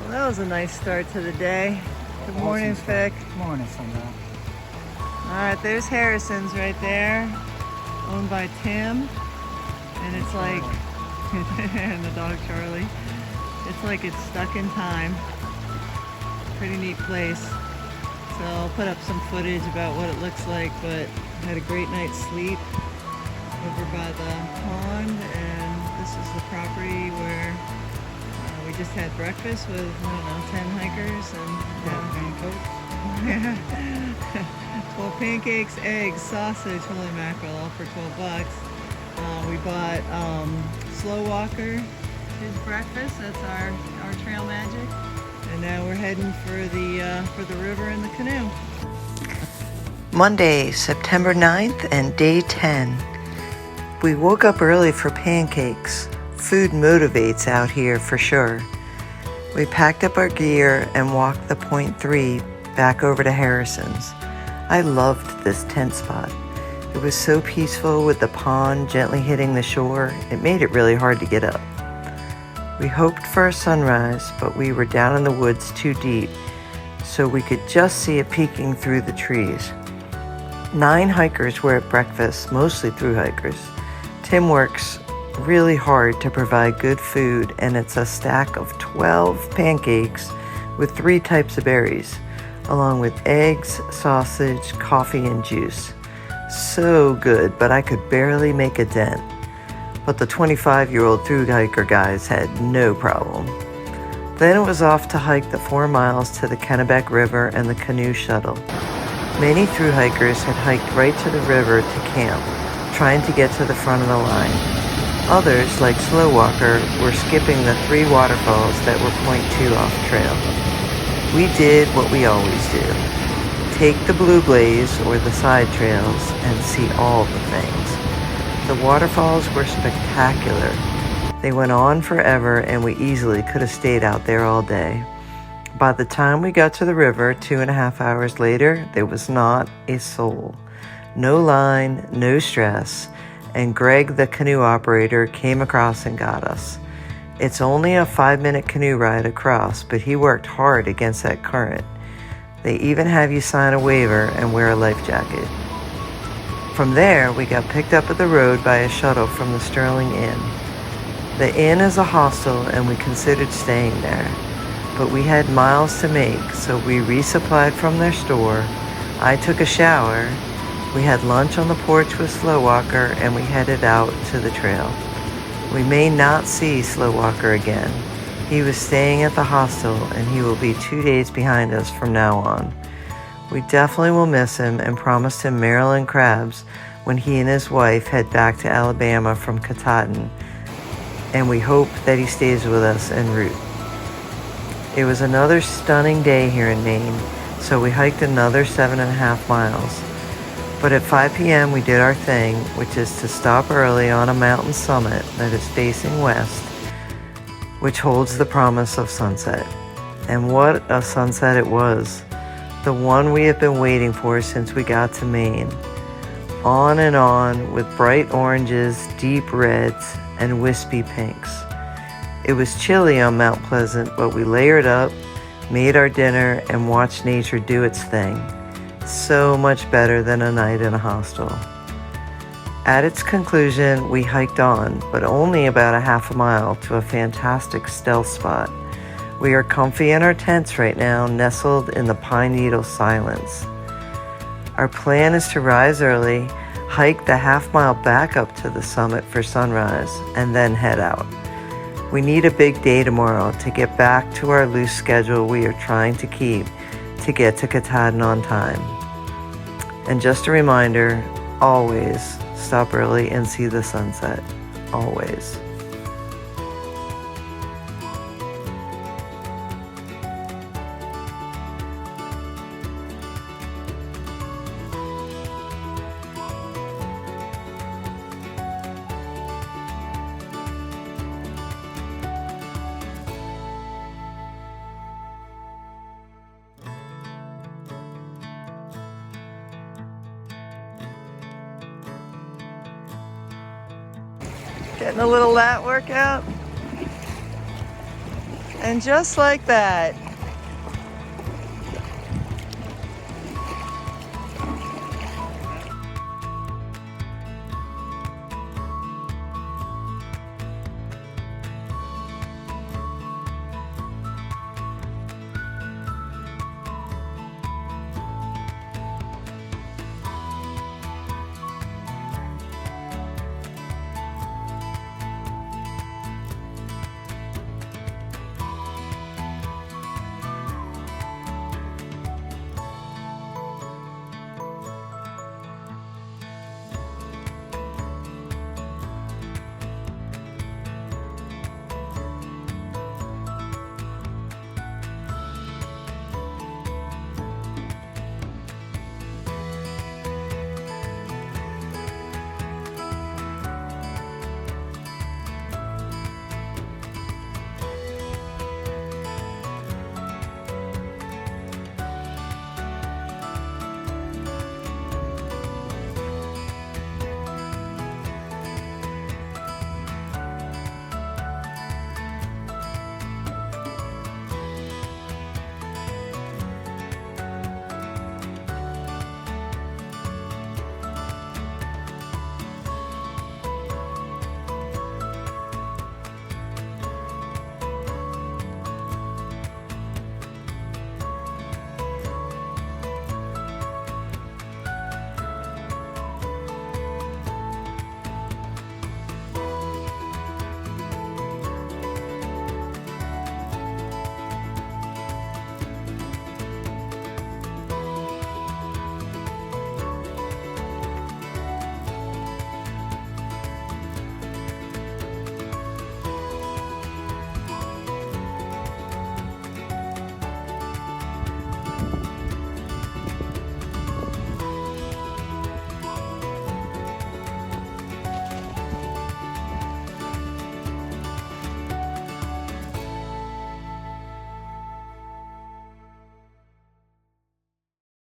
Well, that was a nice start to the day. Good morning, Vic. Morning, Sundown. All right, there's Harrison's right there, owned by Tim. And it's like, and the dog Charlie. It's like it's stuck in time. Pretty neat place. So I'll put up some footage about what it looks like, but had a great night's sleep over by the pond, and this is the property where we just had breakfast with, I don't know, 10 hikers and 12 pancakes, eggs, sausage, holy mackerel, all for 12 bucks. We bought Slow Walker, his breakfast. That's our trail magic. And now we're heading for the river in the canoe. Monday, September 9th and day 10. We woke up early for pancakes. Food motivates out here for sure. We packed up our gear and walked the point 3 back over to Harrison's. I loved this tent spot. It was so peaceful with the pond gently hitting the shore. It made it really hard to get up. We hoped for a sunrise, but we were down in the woods too deep, so we could just see it peeking through the trees. 9 hikers were at breakfast, mostly thru hikers. Tim works really hard to provide good food, and it's a stack of 12 pancakes with 3 types of berries, along with eggs, sausage, coffee, and juice. So good, but I could barely make a dent. But the 25-year-old thru hiker guys had no problem. Then it was off to hike the 4 miles to the Kennebec River and the canoe shuttle. Many thru hikers had hiked right to the river to camp, trying to get to the front of the line. Others, like Slow Walker, were skipping the 3 waterfalls that were point 2 off trail. We did what we always do. Take the Blue Blaze or the side trails and see all the things. The waterfalls were spectacular. They went on forever, and we easily could have stayed out there all day. By the time we got to the river 2.5 hours later, there was not a soul. No line, no stress, and Greg, the canoe operator, came across and got us. It's only a 5-minute canoe ride across, but he worked hard against that current. They even have you sign a waiver and wear a life jacket. From there, we got picked up at the road by a shuttle from the Sterling Inn. The inn is a hostel, and we considered staying there, but we had miles to make, so we resupplied from their store. I took a shower. We had lunch on the porch with Slow Walker, and we headed out to the trail. We may not see Slow Walker again. He was staying at the hostel, and he will be 2 days behind us from now on. We definitely will miss him and promised him Maryland crabs when he and his wife head back to Alabama from Katahdin, and we hope that he stays with us en route. It was another stunning day here in Maine, so we hiked another 7.5 miles. But at 5 p.m. we did our thing, which is to stop early on a mountain summit that is facing west, which holds the promise of sunset. And what a sunset it was. The one we have been waiting for since we got to Maine. On and on with bright oranges, deep reds, and wispy pinks. It was chilly on Mount Pleasant, but we layered up, made our dinner, and watched nature do its thing. So much better than a night in a hostel. At its conclusion, we hiked on, but only about a half a mile to a fantastic stealth spot. We are comfy in our tents right now, nestled in the pine needle silence. Our plan is to rise early, hike the half-mile back up to the summit for sunrise, and then head out. We need a big day tomorrow to get back to our loose schedule we are trying to keep to get to Katahdin on time. And just a reminder, always stop early and see the sunset. Always. Getting a little lat workout. And just like that,